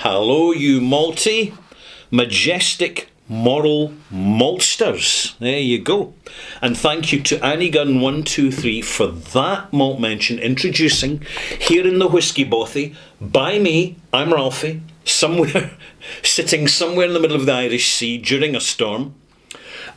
Hello, you malty, majestic, moral maltsters. There you go. And thank you to Anniegun123 for that malt mention introducing here in the Whiskey Bothy by me. I'm Ralfy, sitting somewhere in the middle of the Irish Sea during a storm.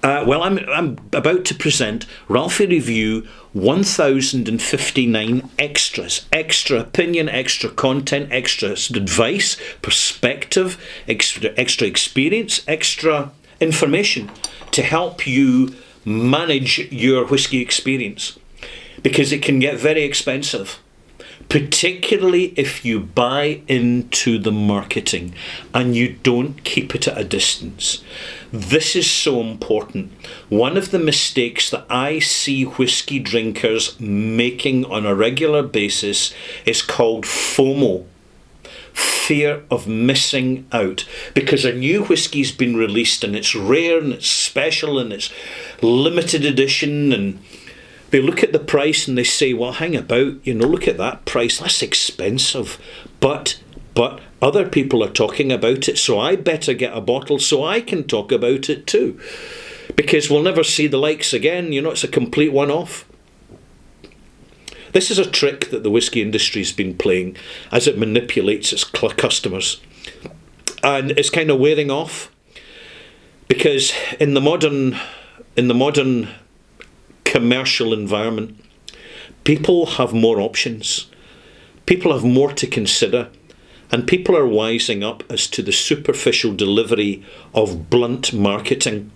I'm about to present Ralfy Review 1059 extras. Extra opinion, extra content, extra advice, perspective, extra experience, extra information to help you manage your whisky experience. Because it can get very expensive, particularly if you buy into the marketing and you don't keep it at a distance. This is so important. One of the mistakes that I see whisky drinkers making on a regular basis is called FOMO. Fear of missing out. Because a new whisky's been released and it's rare and it's special and it's limited edition, and they look at the price and they say, well, hang about, look at that price, that's expensive. But other people are talking about it, so I better get a bottle so I can talk about it too. Because we'll never see the likes again, it's a complete one-off. This is a trick that the whisky industry's been playing as it manipulates its customers. And it's kind of wearing off. Because in the modern commercial environment, people have more options. People have more to consider. And people are wising up as to the superficial delivery of blunt marketing.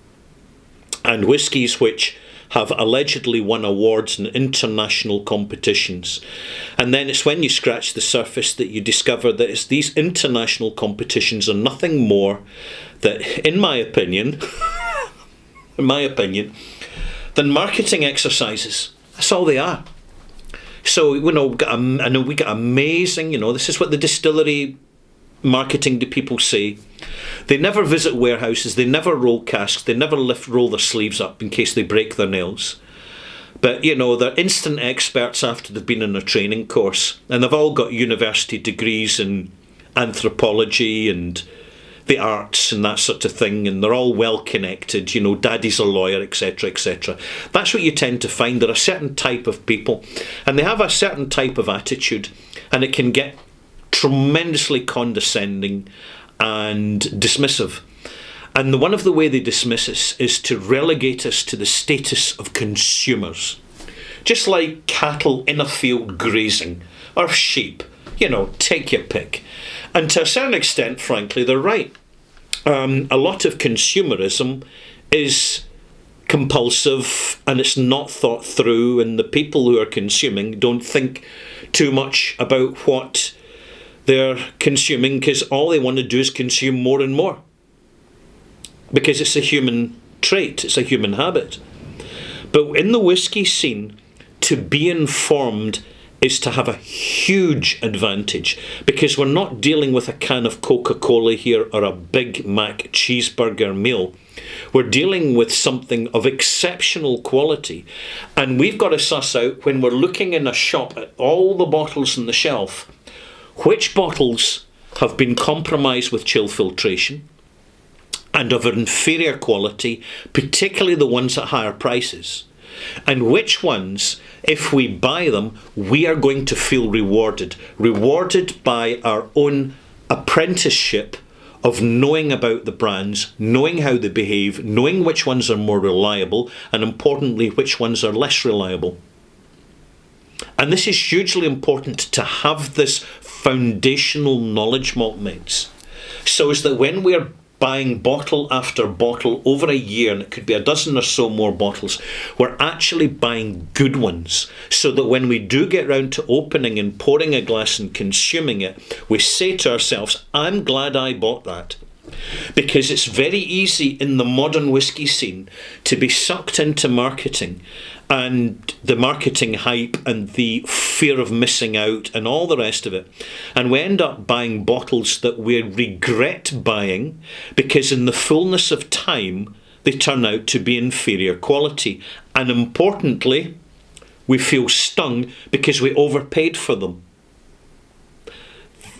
And whiskies which have allegedly won awards in international competitions. And then it's when you scratch the surface that you discover that these international competitions are nothing more that, in my opinion, than marketing exercises. That's all they are. So, we got amazing, this is what the distillery marketing people say. They never visit warehouses, they never roll casks, they never roll their sleeves up in case they break their nails. But, they're instant experts after they've been in a training course. And they've all got university degrees in anthropology and the arts and that sort of thing, and they're all well connected, daddy's a lawyer, etc, etc. That's what you tend to find. There are a certain type of people and they have a certain type of attitude, and it can get tremendously condescending and dismissive. And one of the way they dismiss us is to relegate us to the status of consumers, just like cattle in a field grazing, or sheep, take your pick. And to a certain extent, frankly, they're right. A lot of consumerism is compulsive and it's not thought through, and the people who are consuming don't think too much about what they're consuming, because all they want to do is consume more and more. Because it's a human trait, it's a human habit. But in the whisky scene, to be informed is to have a huge advantage, because we're not dealing with a can of Coca-Cola here or a Big Mac cheeseburger meal. We're dealing with something of exceptional quality, and we've got to suss out, when we're looking in a shop at all the bottles on the shelf, which bottles have been compromised with chill filtration and of inferior quality, particularly the ones at higher prices. And which ones, if we buy them, we are going to feel rewarded by our own apprenticeship of knowing about the brands, knowing how they behave, knowing which ones are more reliable, and importantly, which ones are less reliable. And this is hugely important to have this foundational knowledge, malt mates, so as that when we're buying bottle after bottle over a year, and it could be a dozen or so more bottles, we're actually buying good ones, so that when we do get round to opening and pouring a glass and consuming it, we say to ourselves, I'm glad I bought that. Because it's very easy in the modern whisky scene to be sucked into marketing and the marketing hype and the fear of missing out and all the rest of it. And we end up buying bottles that we regret buying, because in the fullness of time, they turn out to be inferior quality. And importantly, we feel stung because we overpaid for them.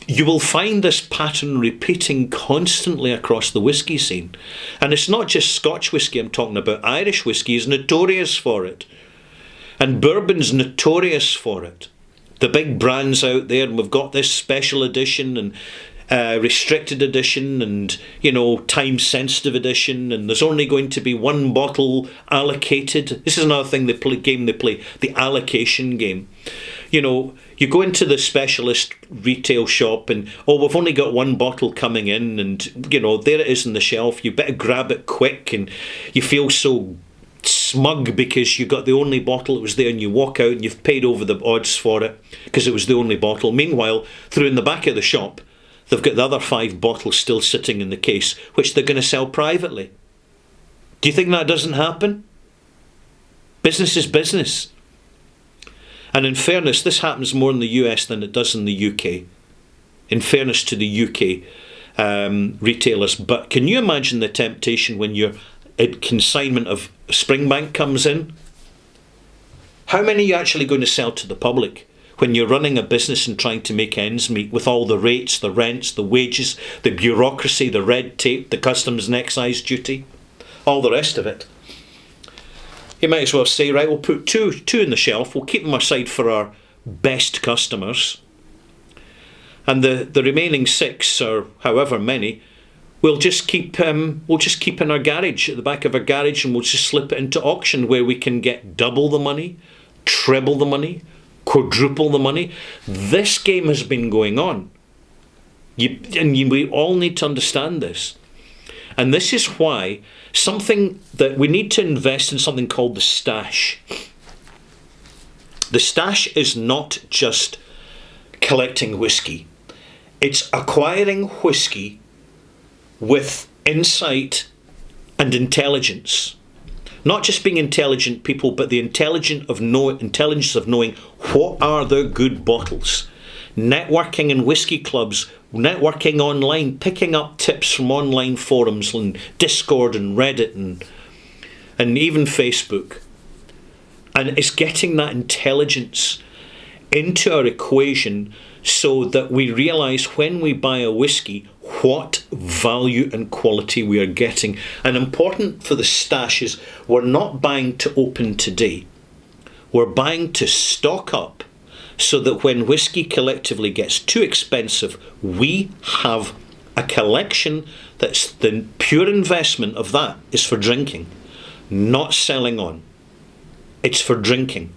You will find this pattern repeating constantly across the whisky scene. And it's not just Scotch whisky I'm talking about. Irish whisky is notorious for it. And bourbon's notorious for it. The big brands out there, and we've got this special edition and restricted edition and, time-sensitive edition, and there's only going to be one bottle allocated. This is another thing game they play, the allocation game. You go into the specialist retail shop and, we've only got one bottle coming in, and, there it is on the shelf. You better grab it quick, and you feel so smug because you got the only bottle that was there, and you walk out and you've paid over the odds for it because it was the only bottle. Meanwhile, through in the back of the shop, they've got the other 5 bottles still sitting in the case, which they're going to sell privately. Do you think that doesn't happen? Business is business. And in fairness, this happens more in the US than it does in the UK. In fairness to the UK retailers. But can you imagine the temptation when your consignment of Springbank comes in? How many are you actually going to sell to the public when you're running a business and trying to make ends meet with all the rates, the rents, the wages, the bureaucracy, the red tape, the customs and excise duty, all the rest of it? You might as well say, right, we'll put two in the shelf, we'll keep them aside for our best customers, and the remaining 6 or however many we'll just keep in our garage, at the back of our garage, and we'll just slip it into auction where we can get double the money, treble the money, quadruple the money. This game has been going on. We all need to understand this. And this is why something that we need to invest in, something called the stash. The stash is not just collecting whiskey. It's acquiring whiskey with insight and intelligence. Not just being intelligent people, but the intelligence of knowing what are the good bottles. Networking in whiskey clubs, networking online, picking up tips from online forums and Discord and Reddit and even Facebook. And it's getting that intelligence into our equation so that we realise when we buy a whiskey what value and quality we are getting. And important for the stash is we're not buying to open today. We're buying to stock up so that when whiskey collectively gets too expensive, we have a collection that's the pure investment of that is for drinking, not selling on. It's for drinking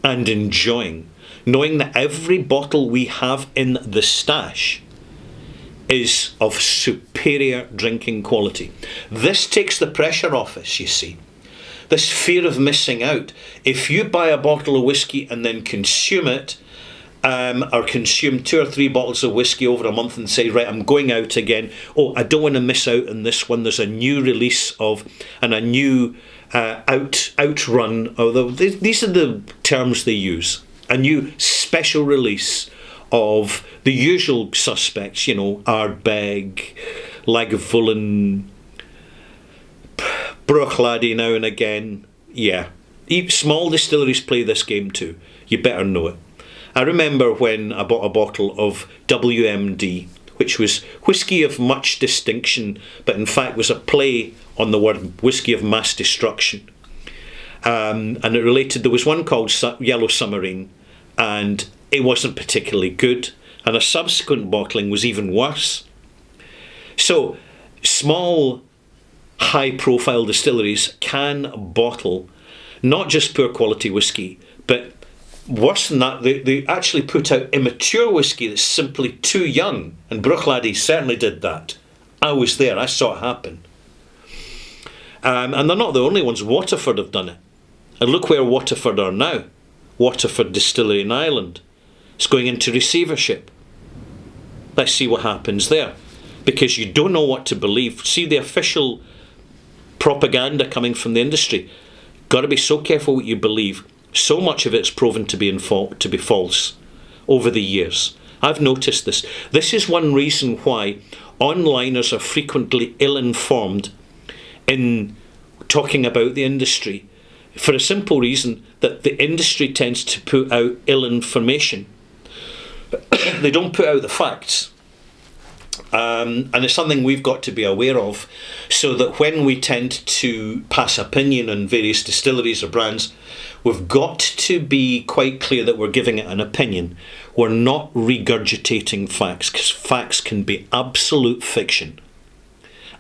and enjoying, knowing that every bottle we have in the stash is of superior drinking quality. This takes the pressure off us, you see. This fear of missing out. If you buy a bottle of whiskey and then consume it, or consume 2 or 3 bottles of whiskey over a month and say, right, I'm going out again. Oh, I don't want to miss out on this one. There's a new release and a new outrun. Although these are the terms they use. A new special release of the usual suspects, Ardbeg, Lagavulin, Bruichladdich now and again. Yeah. Small distilleries play this game too. You better know it. I remember when I bought a bottle of WMD, which was whiskey of much distinction, but in fact was a play on the word whiskey of mass destruction. And it related, there was one called Yellow Submarine, and it wasn't particularly good, and a subsequent bottling was even worse. So small, high-profile distilleries can bottle not just poor quality whiskey, but worse than that, they actually put out immature whiskey that's simply too young, and Bruichladdich certainly did that. I was there, I saw it happen. And they're not the only ones. Waterford have done it. And look where Waterford are now. Waterford Distillery in Ireland. It's going into receivership. Let's see what happens there. Because you don't know what to believe. See the official propaganda coming from the industry. Got to be so careful what you believe. So much of it's proven to be false over the years. I've noticed this. This is one reason why onliners are frequently ill-informed in talking about the industry. For a simple reason that the industry tends to put out ill information. They don't put out the facts. And it's something we've got to be aware of, so that when we tend to pass opinion on various distilleries or brands, we've got to be quite clear that we're giving it an opinion. We're not regurgitating facts, because facts can be absolute fiction,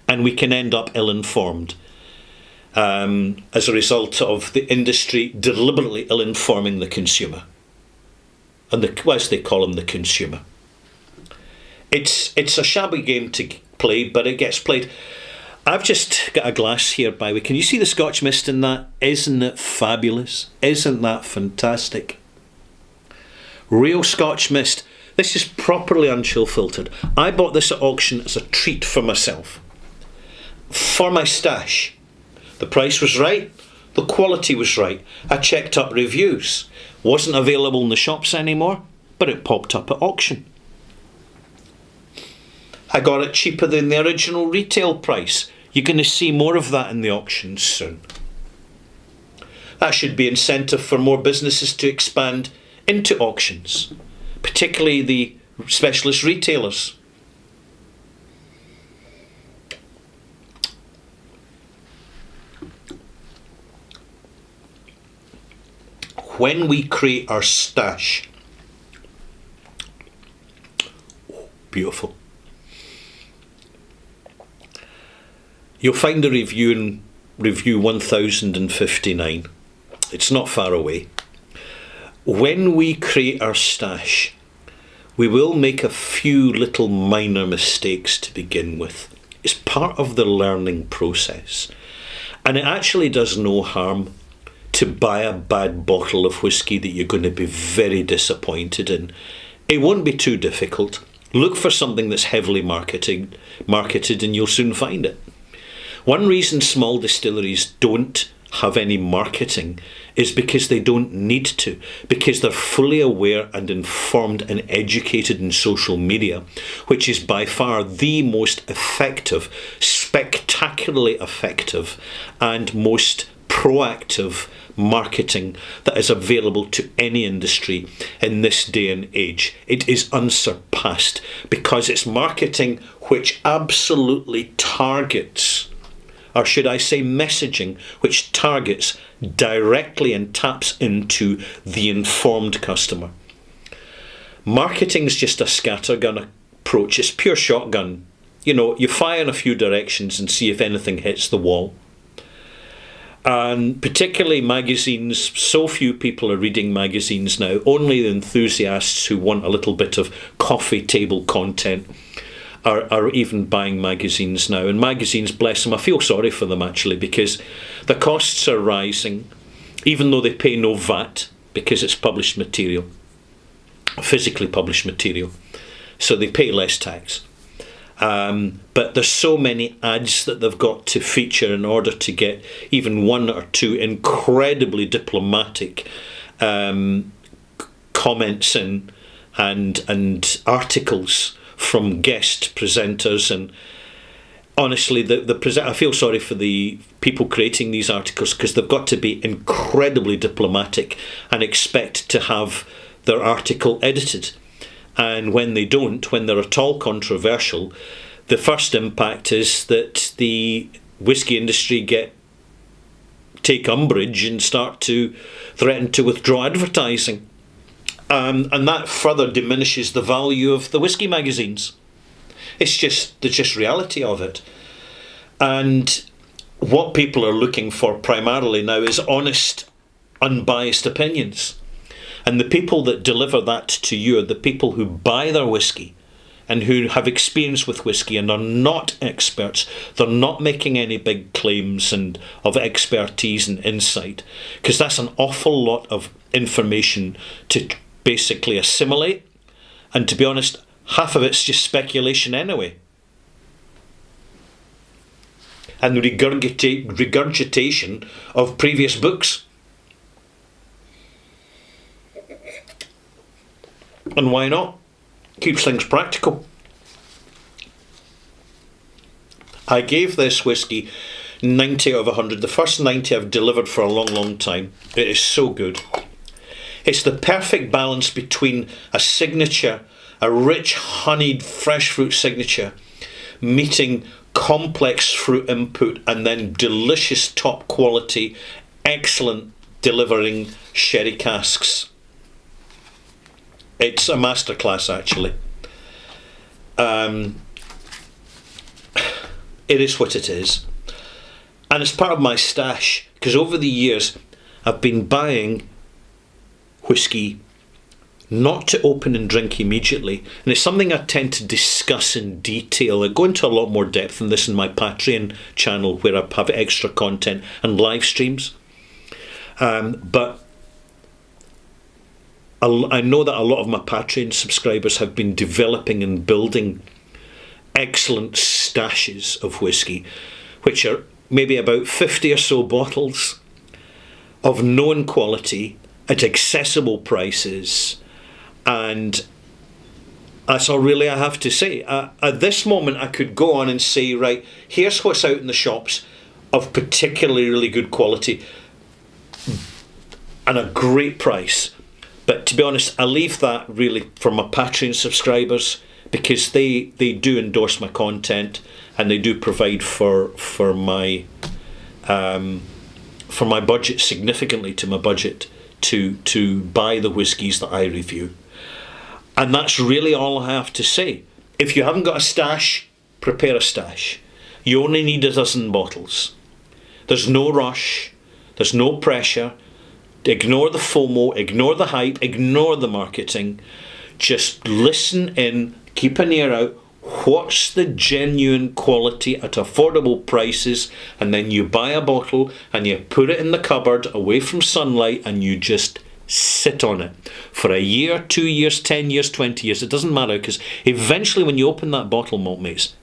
and we can end up ill-informed as a result of the industry deliberately ill-informing the consumer, and as they call him, the consumer. It's a shabby game to play, but it gets played. I've just got a glass here, by the way. Can you see the Scotch mist in that? Isn't it fabulous? Isn't that fantastic? Real Scotch mist. This is properly unchill filtered. I bought this at auction as a treat for myself, for my stash. The price was right. The quality was right. I checked up reviews. Wasn't available in the shops anymore, but it popped up at auction. I got it cheaper than the original retail price. You're going to see more of that in the auctions soon. That should be incentive for more businesses to expand into auctions, particularly the specialist retailers. When we create our stash, beautiful. You'll find the review in review 1059. It's not far away. When we create our stash, we will make a few little minor mistakes to begin with. It's part of the learning process. And it actually does no harm to buy a bad bottle of whiskey that you're going to be very disappointed in. It won't be too difficult. Look for something that's heavily marketed and you'll soon find it. One reason small distilleries don't have any marketing is because they don't need to, because they're fully aware and informed and educated in social media, which is by far the most effective, spectacularly effective, and most proactive marketing that is available to any industry in this day and age. It is unsurpassed because it's marketing which absolutely targets, or should I say messaging, which targets directly and taps into the informed customer. Marketing is just a scattergun approach. It's pure shotgun. You know, you fire in a few directions and see if anything hits the wall. And particularly magazines, so few people are reading magazines now. Only the enthusiasts who want a little bit of coffee table content are even buying magazines now. And magazines, bless them, I feel sorry for them actually, because the costs are rising, even though they pay no VAT, because it's published material, physically published material. So they pay less tax. But there's so many ads that they've got to feature in order to get even one or two incredibly diplomatic comments and articles from guest presenters. And honestly, I feel sorry for the people creating these articles, because they've got to be incredibly diplomatic and expect to have their article edited. And when they don't, when they're at all controversial, the first impact is that the whisky industry take umbrage and start to threaten to withdraw advertising. And that further diminishes the value of the whisky magazines. It's just the reality of it. And what people are looking for primarily now is honest, unbiased opinions. And the people that deliver that to you are the people who buy their whisky and who have experience with whisky and are not experts. They're not making any big claims and of expertise and insight, because that's an awful lot of information to basically assimilate. And to be honest, half of it's just speculation anyway. And regurgitation of previous books. And why not? Keeps things practical. I gave this whisky 90 out of 100. The first 90 I've delivered for a long, long time. It is so good. It's the perfect balance between a signature, a rich, honeyed, fresh fruit signature, meeting complex fruit input, and then delicious, top quality, excellent delivering sherry casks. It's a masterclass, actually. It is what it is. And it's part of my stash, because over the years I've been buying whiskey not to open and drink immediately, and it's something I tend to discuss in detail. I go into a lot more depth in this in my Patreon channel, where I have extra content and live streams. But I know that a lot of my Patreon subscribers have been developing and building excellent stashes of whiskey, which are maybe about 50 or so bottles of known quality at accessible prices. And that's all really I have to say. At this moment, I could go on and say, right, here's what's out in the shops of particularly really good quality and a great price. But to be honest, I leave that really for my Patreon subscribers, because they do endorse my content, and they do provide for my budget, significantly to my budget, to buy the whiskies that I review. And that's really all I have to say. If you haven't got a stash, prepare a stash. You only need a dozen bottles. There's no rush. There's no pressure. Ignore the FOMO. Ignore the hype. Ignore the marketing. Just listen in. Keep an ear out. What's the genuine quality at affordable prices? And then you buy a bottle and you put it in the cupboard away from sunlight, and you just sit on it for a year, 2 years, 10 years, 20 years. It doesn't matter, because eventually when you open that bottle, malt mates,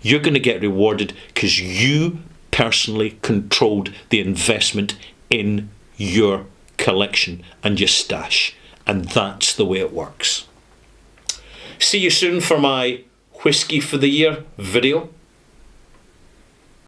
you're going to get rewarded, because you personally controlled the investment in your collection and your stash. And that's the way it works. See you soon for my Whiskey for the Year video.